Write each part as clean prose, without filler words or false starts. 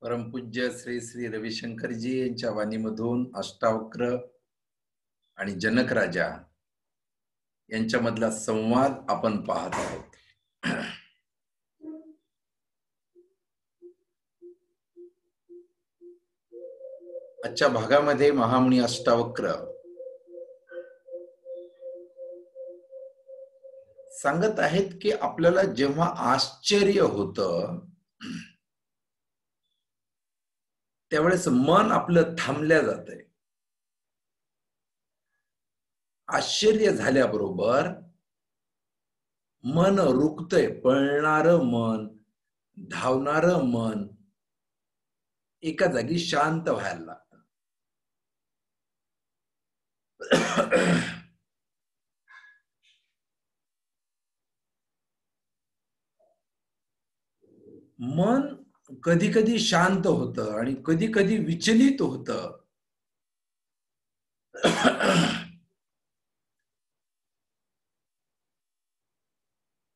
परमपूज्य श्री श्री रविशंकरजी यांच्या वाणीमधून अष्टावक्र आणि जनक राजा यांच्यामधला संवाद आपण पाहत आहोत. आजच्या भागामध्ये महामुनी अष्टावक्र सांगत आहेत की आपल्याला जेव्हा आश्चर्य होतं त्यावेळेस मन आपलं थांबल्या जातंय. आश्चर्य झाल्याबरोबर मन रुकतंय. पळणारं मन, धावणारं मन एका जागी शांत व्हायला लागतं. मन कधी कधी शांत होतं आणि कधी कधी विचलित होतं.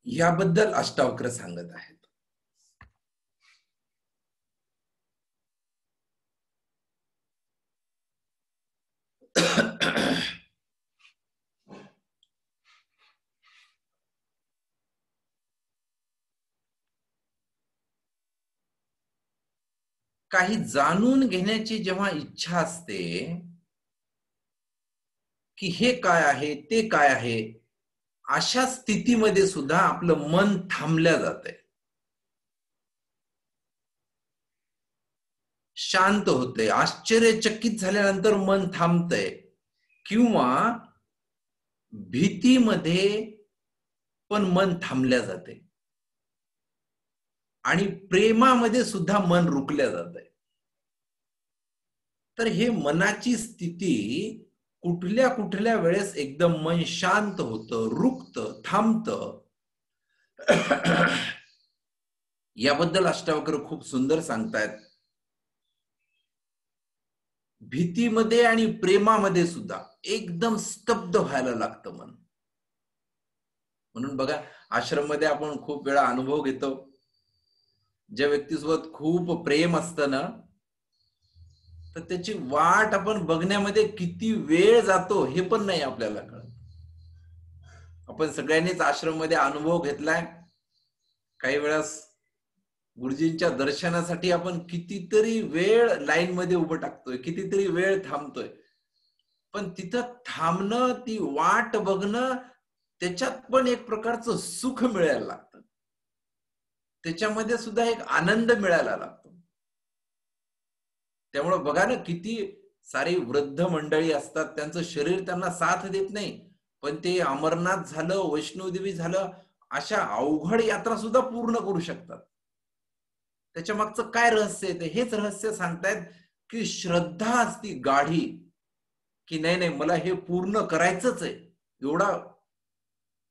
याबद्दल अष्टावक्र सांगत आहेत. काही जाणून घेण्याची जेव्हा इच्छा असते की हे काय आहे ते काय आहे, अशा स्थितीमध्ये सुद्धा आपलं मन थांबल्या जातंय, शांत होतंय. आश्चर्यचकित झाल्यानंतर मन थांबतंय. किंवा भीतीमध्ये पण मन थांबल्या जाते आणि प्रेमामध्ये सुद्धा मन रुकल्या जातंय. तर हे मनाची स्थिती कुठल्या कुठल्या वेळेस एकदम मन शांत होतं, रुकतं, थांबतं. याबद्दल अष्टावक्र खूप सुंदर सांगतायत. भीतीमध्ये आणि प्रेमामध्ये सुद्धा एकदम स्तब्ध व्हायला लागतं मन. म्हणून बघा, आश्रम मध्ये आपण खूप वेळा अनुभव घेतो, ज्या व्यक्तीसोबत खूप प्रेम असतं ना, तर त्याची वाट आपण बघण्यामध्ये किती वेळ जातो हे पण नाही आपल्याला कळत. आपण सगळ्यांनीच आश्रम मध्ये अनुभव घेतलाय. काही वेळेस गुरुजींच्या दर्शनासाठी आपण कितीतरी वेळ लाईन मध्ये उभं टाकतोय, कितीतरी वेळ थांबतोय. पण तिथं थांबणं, ती वाट बघणं, त्याच्यात पण एक प्रकारचं सुख मिळायला लागतं. त्याच्यामध्ये सुद्धा एक आनंद मिळायला लागतो. त्यामुळे बघा ना, किती सारी वृद्ध मंडळी असतात, त्यांचं शरीर त्यांना साथ देत नाही, पण ते अमरनाथ झालं, वैष्णोदेवी झालं, अशा अवघड यात्रा सुद्धा पूर्ण करू शकतात. त्याच्या मागचं काय रहस्य आहे? हेच रहस्य सांगतायत की श्रद्धा असती गाढी, की नाही नाही मला हे पूर्ण करायचंच आहे. एवढा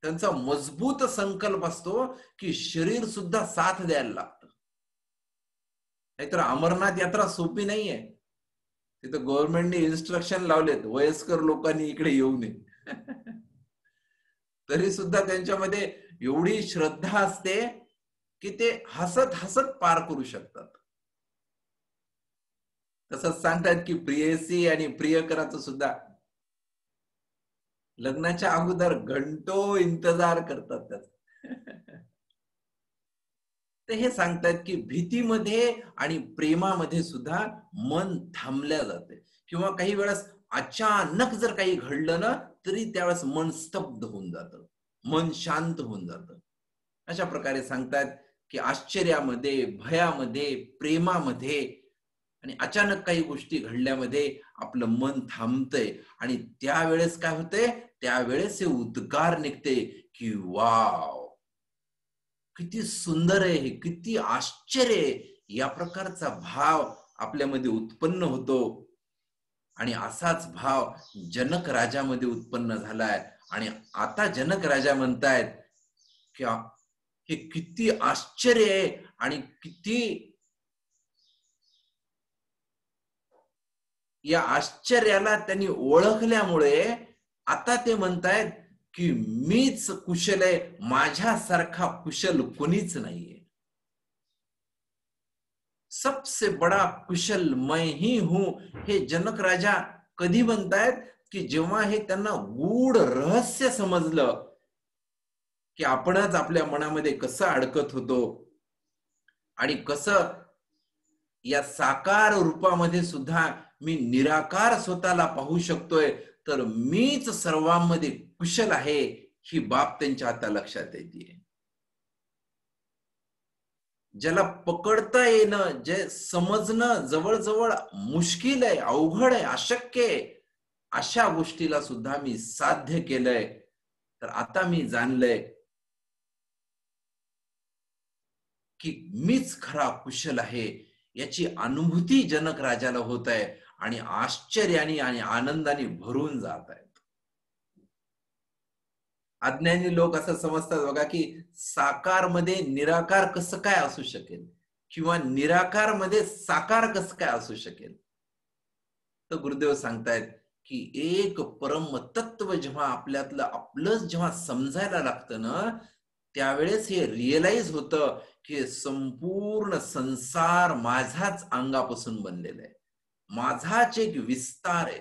त्यांचा मजबूत संकल्प असतो की शरीर सुद्धा साथ द्यायला लागतं. नाहीतर अमरनाथ यात्रा सोपी नाहीये. तिथं गव्हर्नमेंटने इन्स्ट्रक्शन लावलेत, वयस्कर लोकांनी इकडे येऊ नये. तरी सुद्धा त्यांच्यामध्ये एवढी श्रद्धा असते की ते हसत हसत पार करू शकतात. तसंच सांगतात की प्रियसी आणि प्रियकराचं सुद्धा लग्नाच्या अगोदर घंटो इंतजार करतात त्याचा. ते हे सांगतात की भीतीमध्ये आणि प्रेमामध्ये सुद्धा मन थांबल्या जाते. किंवा काही वेळेस अचानक जर काही घडलं ना, तरी त्यावेळेस मन स्तब्ध होऊन जातं, मन शांत होऊन जातं. अशा प्रकारे सांगतात की आश्चर्यामध्ये, भयामध्ये, प्रेमामध्ये आणि अचानक काही गोष्टी घडल्यामध्ये आपलं मन थांबतंय. आणि त्यावेळेस काय होतंय, त्यावेळेस हे उद्गार निघते की वाव, किती सुंदर आहे हे, किती आश्चर्य आहे. या प्रकारचा भाव आपल्यामध्ये उत्पन्न होतो. आणि असाच भाव जनक राजामध्ये उत्पन्न झालाय. आणि आता जनक राजा म्हणतायत की हे किती आश्चर्य आहे आणि किती या आश्चर्याला त्यांनी ओळखल्यामुळे आता ते म्हणतायत की मीच कुशल आहे, माझ्यासारखा कुशल कोणीच नाहीये. सबसे बड़ा कुशल मैं ही हूं हे जनक राजा कधी म्हणतायत की जेव्हा हे त्यांना गूढ रहस्य समजलं की आपणच आपल्या मनामध्ये कसं अडकत होतो आणि कसं या साकार रूपामध्ये सुद्धा मी निराकार स्वतःला पाहू शकतोय, तर मीच सर्वांमध्ये कुशल आहे ही बाब त्यांच्या आता लक्षात येते. ज्याला पकडता येणं, जे समजणं जवळजवळ मुश्किल आहे, अवघड आहे, अशक्य आहे, अशा गोष्टीला सुद्धा मी साध्य केलंय. तर आता मी जाणलंय की मीच खरा कुशल आहे याची अनुभूती जनक राजाला होत आहे आणि आश्चर्याने आणि आनंदाने भरून जात आहेत. अज्ञानी लोक असं समजतात बघा की साकार मध्ये निराकार कसं काय असू शकेल किंवा निराकार मध्ये साकार कसं काय असू शकेल. तर गुरुदेव सांगतायत की एक परम तत्व जेव्हा आपल्यातलं आपलंच जेव्हा समजायला लागतं ना, त्यावेळेस हे रिअलाइज होतं की संपूर्ण संसार माझाच अंगापासून बनलेला आहे, माझाच एक विस्तार आहे.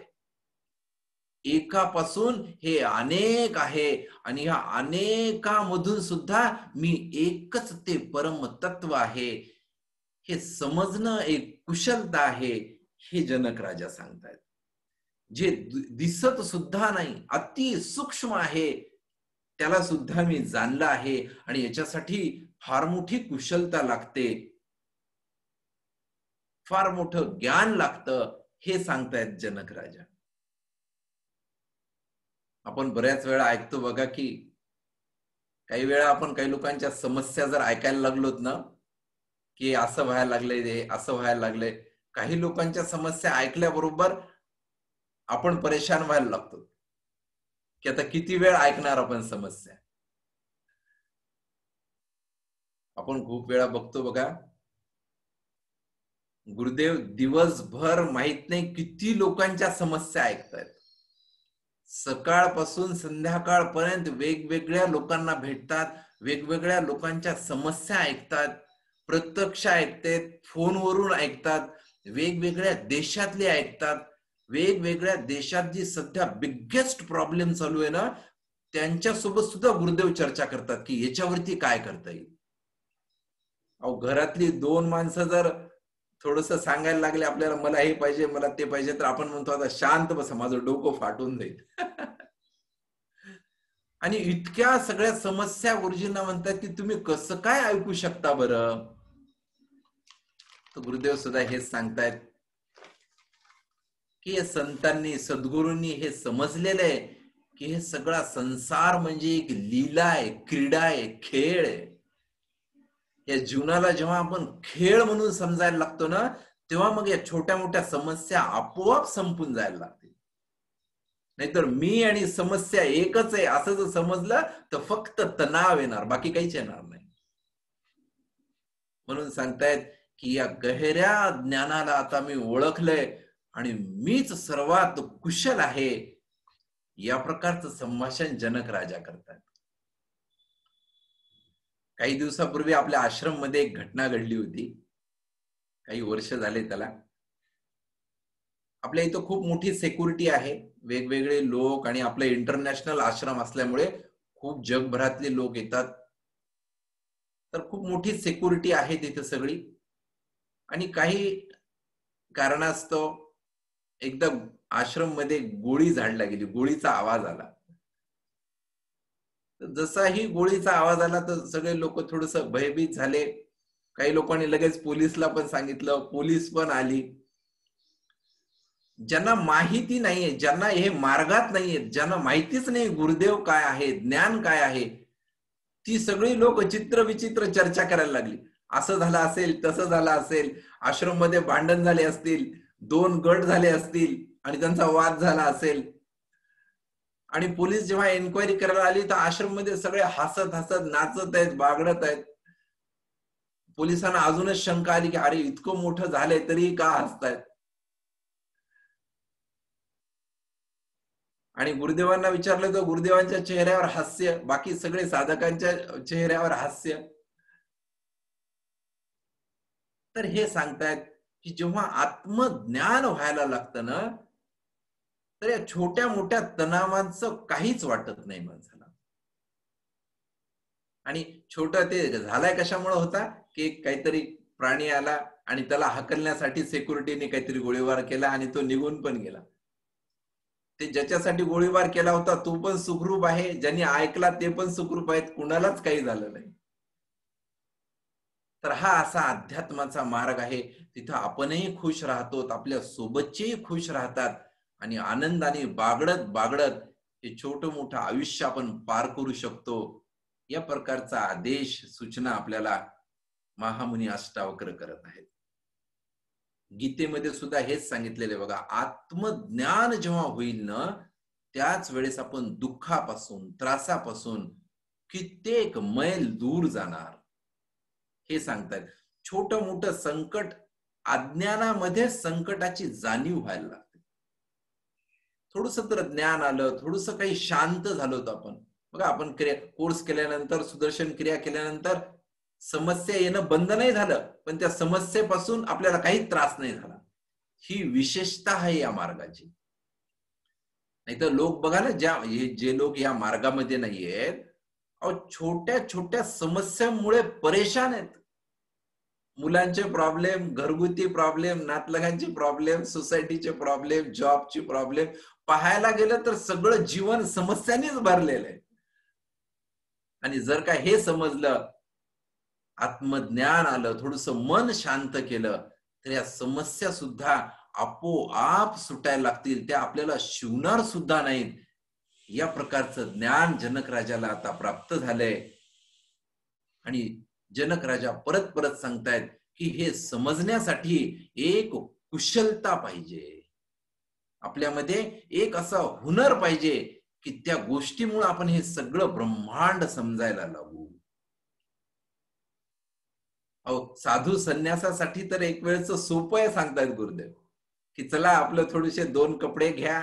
एकापासून हे अनेक आहे आणि ह्या अनेकामधून सुद्धा मी एकच ते परम तत्व आहे हे समजणं एक कुशलता आहे. हे जनक राजा सांगतायत जे दिसत सुद्धा नाही, अति सूक्ष्म आहे, त्याला सुद्धा मी जाणलं आहे आणि याच्यासाठी फार मोठी कुशलता लागते, फार मोठं ज्ञान लागतं, हे सांगतायत जनक राजा. आपण बऱ्याच वेळा ऐकतो बघा की काही वेळा आपण काही लोकांच्या समस्या जर ऐकायला लागलोत ना, की असं व्हायला लागलंय, ते असं व्हायला लागलंय, काही लोकांच्या समस्या ऐकल्याबरोबर आपण परेशान व्हायला लागतो की आता किती वेळ ऐकणार आपण समस्या. आपण खूप वेळा बघतो बघा, गुरुदेव दिवसभर माहित नाही किती लोकांच्या समस्या ऐकतायत. सकाळपासून संध्याकाळपर्यंत वेगवेगळ्या लोकांना भेटतात, वेगवेगळ्या लोकांच्या समस्या ऐकतात, प्रत्यक्ष ऐकतात, फोनवरून ऐकतात, वेगवेगळ्या देशातले ऐकतात, वेगवेगळ्या देशात जी सध्या बिगेस्ट प्रॉब्लेम चालू आहे ना, त्यांच्यासोबत सुद्धा गुरुदेव चर्चा करतात की याच्यावरती काय करता येईल. अहो घरातली दोन माणसं जर थोडस सांगायला लागले आपल्याला, मला हे पाहिजे, मला ते पाहिजे, तर आपण म्हणतो आता शांत बसा, माझं डोकं फाटून जाईल. आणि इतक्या सगळ्या समस्या गुरुजींना म्हणतात की तुम्ही कसं काय ऐकू शकता बरं. तर गुरुदेव सुद्धा हेच सांगतायत की हे संतांनी, सद्गुरूंनी हे समजलेलं आहे की हे सगळा संसार म्हणजे एक लीला आहे, क्रीडा आहे, खेळ आहे. या जीवनाला जेव्हा आपण खेळ म्हणून समजायला लागतो ना, तेव्हा मग या छोट्या मोठ्या समस्या आपोआप संपून जायला लागतील. नाहीतर मी आणि समस्या एकच आहे असं जर समजलं तर फक्त तणाव येणार, बाकी काहीच येणार नाही. म्हणून सांगतायत की या गहऱ्या ज्ञानाला आता मी ओळखलंय आणि मीच सर्वात कुशल आहे, या प्रकारचं संभाषण जनक राजा करतात. काही दिवसापूर्वी आपल्या आश्रम मध्ये एक घटना घडली होती, काही वर्ष झाले त्याला. आपल्या इथं खूप मोठी सिक्युरिटी आहे, वेगवेगळे लोक, आणि आपलं इंटरनॅशनल आश्रम असल्यामुळे खूप जगभरातले लोक येतात, तर खूप मोठी सिक्युरिटी आहे तिथे सगळी. आणि काही कारणास्तव एकदा आश्रम मध्ये गोळी झाडला गेली, गोळीचा आवाज आला. जसा ही गोळीचा आवाज आला तर सगळे लोक थोडस भयभीत झाले. काही लोकांनी लगेच पोलिसला पण सांगितलं, पोलीस पण आली. ज्यांना माहिती नाहीये, ज्यांना हे मार्गात नाहीये, ज्यांना माहितीच नाही गुरुदेव काय आहे, ज्ञान काय आहे, ती सगळी लोक चित्र विचित्र चर्चा करायला लागली. असं झालं असेल, तसं झालं असेल, आश्रम मध्ये भांडण झाले असतील, दोन गट झाले असतील आणि त्यांचा वाद झाला असेल. आणि पोलीस जेव्हा एन्क्वायरी करायला आली तर आश्रम मध्ये सगळे हसत हसत नाचत आहेत, बागडत आहेत. पोलिसांना अजूनच शंका आली की अरे इतकं मोठं झालंय तरी का हसतायत. आणि गुरुदेवांना विचारलं तर गुरुदेवांच्या चेहऱ्यावर हास्य, बाकी सगळे साधकांच्या चेहऱ्यावर हास्य. तर हे सांगतायत की जेव्हा आत्मज्ञान व्हायला लागतं ना, तर या छोट्या मोठ्या तणावांचं काहीच वाटत नाही माणसाला. आणि छोटं ते झालाय कशामुळे होता, की काहीतरी प्राणी आला आणि त्याला हाकलण्यासाठी सिक्युरिटीने काहीतरी गोळीबार केला आणि तो निघून पण गेला. ते ज्याच्यासाठी गोळीबार केला होता तो पण सुखरूप आहे, ज्यांनी ऐकला ते पण सुखरूप आहेत, कुणालाच काही झालं नाही. तर हा असा अध्यात्माचा मार्ग आहे. तिथं आपणही खुश राहतो, आपल्या सोबतचेही खुश राहतात आणि आनंदाने बागडत बागडत हे छोटं मोठं आयुष्य आपण पार करू शकतो. या प्रकारचा आदेश, सूचना आपल्याला महामुनी अष्टावक्र करत आहेत. गीतेमध्ये सुद्धा हेच सांगितलेलं आहे बघा. आत्मज्ञान जेव्हा होईल ना, त्याच वेळेस आपण दुःखापासून, त्रासापासून कित्येक मैल दूर जाणार. हे सांगतायत. छोटं मोठं संकट अज्ञानामध्ये संकटाची जाणीव व्हायला लागते. थोडंसं तर ज्ञान आलं, थोडंसं काही शांत झालो होतो आपण. बघा आपण कोर्स केल्यानंतर, सुदर्शन क्रिया केल्यानंतर समस्या येणं बंद नाही झालं, पण त्या समस्येपासून आपल्याला काही त्रास नाही झाला. ही विशेषता आहे या मार्गाची. नाहीतर लोक बघा ना, जे लोक या मार्गामध्ये नाहीयेत, अहो छोट्या छोट्या समस्यांमुळे परेशान आहेत. मुलांचे प्रॉब्लेम, घरगुती प्रॉब्लेम, नातलगांचे प्रॉब्लेम, सोसायटीचे प्रॉब्लेम, जॉबची प्रॉब्लेम, पाहायला गेलं तर सगळं जीवन समस्यांनीच भरलेलं आहे. आणि जर का हे समजलं, आत्मज्ञान आलं, थोडंसं मन शांत केलं, तर या समस्या सुद्धा आपोआप सुटायला लागतील. त्या आपल्याला शिवणार सुद्धा नाहीत. या प्रकारचं ज्ञान जनक राजाला आता प्राप्त झालंय. आणि जनक राजा परत परत सांगतायत की हे समजण्यासाठी एक कुशलता पाहिजे. आपल्यामध्ये एक असा हुनर पाहिजे की त्या गोष्टीमुळे आपण हे सगळं ब्रह्मांड समजायला लागू. अहो साधू संन्यासासाठी तर एक वेळचं सोपं आहे सांगतायत गुरुदेव, की चला आपलं थोडेसे 2 कपडे घ्या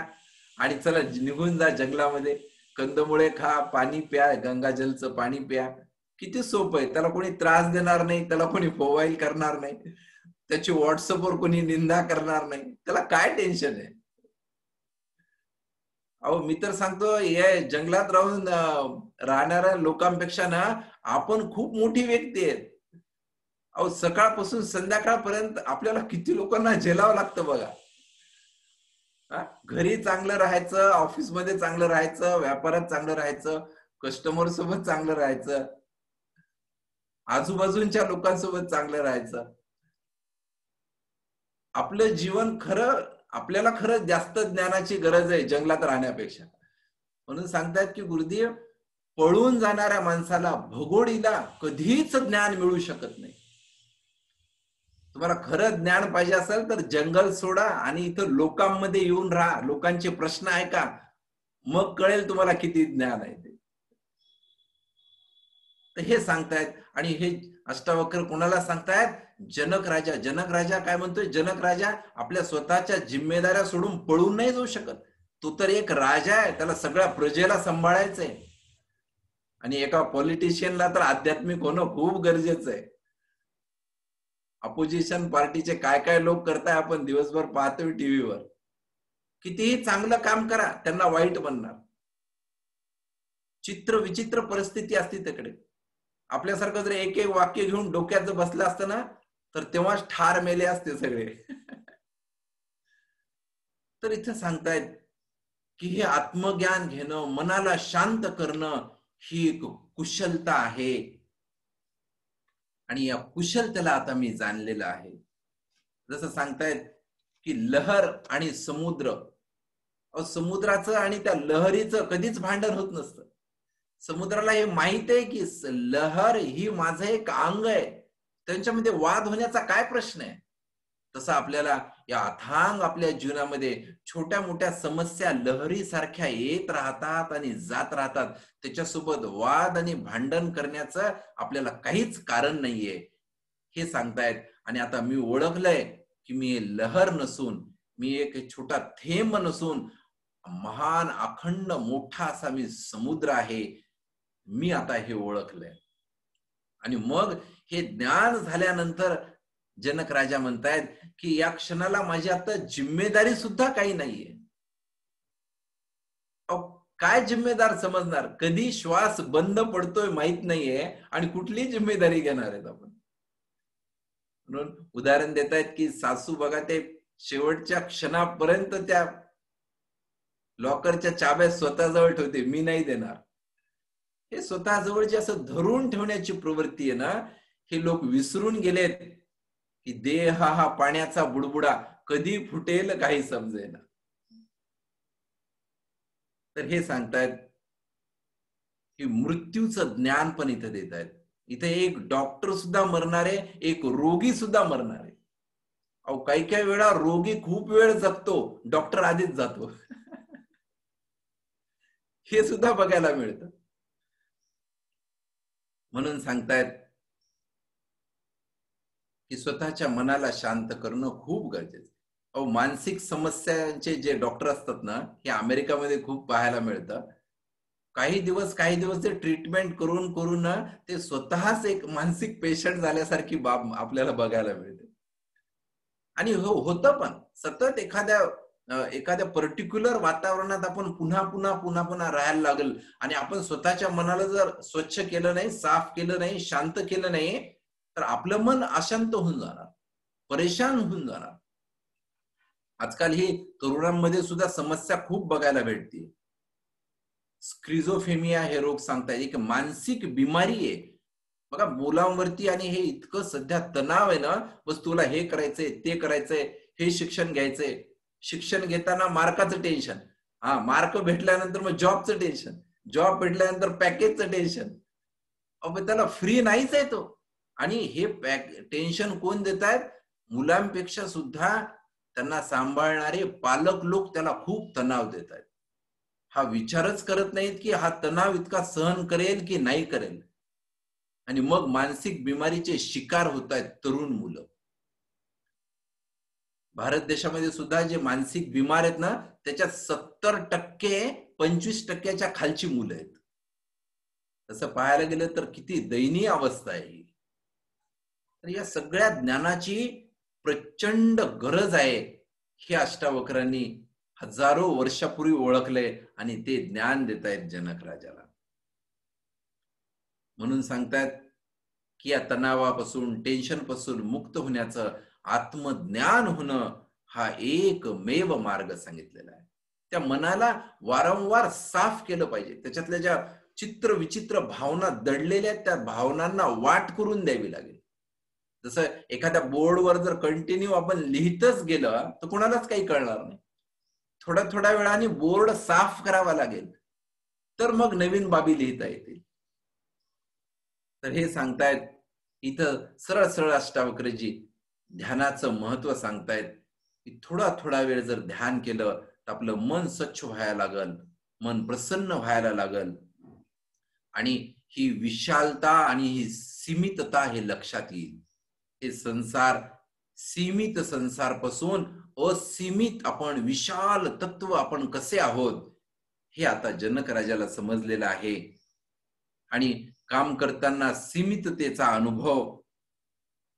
आणि चला निघून जा जंगलामध्ये. कंदमुळे खा, पाणी प्या, गंगाजलचं पाणी प्या. किती सोपं आहे. त्याला कोणी त्रास देणार नाही, त्याला कोणी फोवाईल करणार नाही, त्याची व्हॉट्सअपवर कोणी निंदा करणार नाही. त्याला काय टेन्शन आहे? अहो मी तर सांगतो या जंगलात राहून राहणाऱ्या लोकांपेक्षा ना आपण खूप मोठी व्यक्ती आहेत. अहो सकाळपासून संध्याकाळपर्यंत आपल्याला किती लोकांना झेलावं लागतं बघा. घरी चांगलं राहायचं, ऑफिसमध्ये चांगलं राहायचं, व्यापारात चांगलं राहायचं, कस्टमर सोबत चांगलं राहायचं, आजूबाजूच्या लोकांसोबत चांगलं राहायचं. आपलं जीवन खरं आपल्याला खरं जास्त ज्ञानाची गरज आहे जंगलात राहण्यापेक्षा. म्हणून सांगतात की गुरुदेव, पळून जाणाऱ्या माणसाला, भगोडीला कधीच ज्ञान मिळू शकत नाही. तुम्हाला खरं ज्ञान पाहिजे असेल तर जंगल सोडा आणि इथं लोकांमध्ये येऊन राहा, लोकांचे प्रश्न ऐका, मग कळेल तुम्हाला किती ज्ञान आहे ते. तर हे सांगतायत. आणि हे अष्टावक्र कोणाला सांगतायत? जनक राजा. जनक राजा काय म्हणतोय? जनक राजा आपल्या स्वतःच्या जिम्मेदाऱ्या सोडून पळून नाही जाऊ शकत. तो तर एक राजा आहे, त्याला सगळ्या प्रजेला सांभाळायचंय. आणि एका पॉलिटिशियनला तर आध्यात्मिक होणं खूप गरजेचं आहे. अपोजिशन पार्टीचे काय काय लोक करताय आपण दिवसभर पाहतोय टीव्हीवर. कितीही चांगलं काम करा, त्यांना वाईट बनणार. चित्र विचित्र परिस्थिती असते तिकडे. आपल्यासारखं जर एक एक वाक्य घेऊन डोक्यात जर बसलं असतं ना, तर तेव्हाच ठार मेले असते सगळे. तर इथे सांगतायत की हे आत्मज्ञान घेणं, मनाला शांत करणं, ही एक कुशलता आहे. आणि या कुशलतेला आता मी जाणलेलं आहे. जसं सांगतायत की लहर आणि समुद्र, समुद्राचं आणि त्या लहरीचं कधीच भांडण होत नसतं. समुद्राला हे माहित आहे की लहर ही माझं एक अंग आहे, त्यांच्यामध्ये वाद होण्याचा काय प्रश्न आहे. तसं आपल्याला या अथांग आपल्या जीवनामध्ये छोट्या मोठ्या समस्या लहरी सारख्या येत राहतात आणि जात राहतात. त्याच्यासोबत वाद आणि भांडण करण्याचं आपल्याला काहीच कारण नाहीये, हे सांगतायत. आणि आता मी ओळखलंय की मी लहर नसून, मी एक छोटा थेंब नसून, महान अखंड मोठा असा मी समुद्र आहे. मी आता हे ओळखलंय. आणि मग हे ज्ञान झाल्यानंतर जनक राजा म्हणतायत की या क्षणाला माझी आता जिम्मेदारी सुद्धा काही नाहीये. काय जिम्मेदार समजणार? कधी श्वास बंद पडतोय माहित नाहीये आणि कुठली जिम्मेदारी घेणार आहेत आपण. म्हणून उदाहरण देतायत की सासू बघा ते शेवटच्या क्षणापर्यंत त्या लॉकरच्या चाब्या स्वतःजवळ ठेवते, मी नाही देणार. हे स्वतःजवळ जे असं धरून ठेवण्याची प्रवृत्ती आहे ना, हे लोक विसरून गेलेत की देह हा पाण्याचा बुडबुडा, कधी फुटेल काही समजेना. तर हे सांगतायत की मृत्यूचं ज्ञान पण इथे देत आहेत. इथे एक डॉक्टर सुद्धा मरणार आहे, एक रोगी सुद्धा मरणार आहे. अहो काही काही वेळा रोगी खूप वेळ जगतो, डॉक्टर आधीच जातो. हे सुद्धा बघायला मिळतं. म्हणून सांगतायत की स्वतःच्या मनाला शांत करणं खूप गरजेचं. अहो मानसिक समस्यांचे जे डॉक्टर असतात ना, हे अमेरिकामध्ये खूप पाहायला मिळतं. काही दिवस ते ट्रीटमेंट करून करून ना ते स्वतःच एक मानसिक पेशंट झाल्यासारखी बाब आपल्याला बघायला मिळते. आणि होतं पण सतत एखाद्या पर्टिक्युलर वातावरणात आपण पुन्हा राहायला लागल आणि आपण स्वतःच्या मनाला जर स्वच्छ केलं नाही, साफ केलं नाही, शांत केलं नाही, तर आपलं मन अशांत होऊन जाणार, परेशान होऊन जाणार. आजकाल ही तरुणांमध्ये सुद्धा समस्या खूप बघायला भेटते. स्क्रिझोफेमिया हे रोग सांगताय, एक मानसिक बिमारी आहे. बघा मुलांवरती आणि हे इतकं सध्या तणाव आहे ना, बस तुला हे करायचंय, ते करायचंय, हे शिक्षण घ्यायचंय. शिक्षण घेताना मार्काचं टेन्शन. मार्क भेटल्यानंतर मग जॉबचं टेन्शन. जॉब भेटल्यानंतर पॅकेजचं टेन्शन. अहो त्याला फ्री नाहीच आहे तो. आणि हे टेन्शन कोण देतायत? मुलांपेक्षा सुद्धा त्यांना सांभाळणारे पालक लोक त्याला खूप तणाव देतायत. हा विचारच करत नाहीत की हा तणाव इतका सहन करेल की नाही करेल. आणि मग मानसिक बिमारीचे शिकार होत आहेत तरुण मुलं. भारत देशामध्ये सुद्धा जे मानसिक बिमार आहेत ना, त्याच्यात 70% 25% खालची मुलं आहेत. तसं पाहायला गेलं तर किती दयनीय अवस्था आहे. तर या सगळ्या ज्ञानाची प्रचंड गरज आहे. हे अष्टावक्रांनी हजारो वर्षापूर्वी ओळखले आणि ते ज्ञान देत आहेत जनक राजाला. म्हणून सांगतायत की या तणावापासून, टेन्शन पासून मुक्त होण्याचं आत्मज्ञान होणं हा एकमेव मार्ग सांगितलेला आहे. त्या मनाला वारंवार साफ केलं पाहिजे. त्याच्यातल्या ज्या चित्र विचित्र भावना दडलेल्या त्या भावनांना वाट करून द्यावी लागेल. जसं एखाद्या बोर्डवर जर कंटिन्यू आपण लिहितच गेलं तर कोणालाच काही कळणार नाही. थोड्या वेळाने बोर्ड साफ करावा लागेल, तर मग नवीन बाबी लिहिता येतील. तर हे सांगतायत इथं सरळ अष्टावक्रजी ध्यानाचं महत्व सांगतायत की थोडा वेळ जर ध्यान केलं तर आपलं मन स्वच्छ व्हायला लागल, मन प्रसन्न व्हायला लागल आणि ही विशालता आणि ही सीमितता हे लक्षात येईल. हे संसार, सीमित संसारपासून असीमित आपण विशाल तत्व आपण कसे आहोत हे आता जनक राजाला समजलेलं आहे. आणि काम करताना सीमिततेचा अनुभव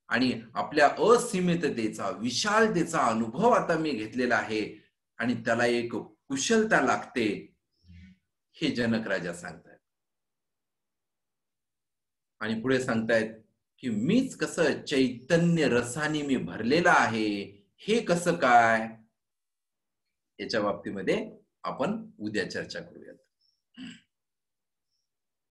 आणि आपल्या असीमिततेचा, विशालतेचा अनुभव आता मी घेतलेला आहे आणि त्याला एक कुशलता लागते, हे जनक राजा सांगतायत. आणि पुढे सांगतायत की मीच कसं चैतन्य रसाने मी भरलेला आहे, हे कसं काय? याच्या बाबतीमध्ये आपण उद्या चर्चा करूया.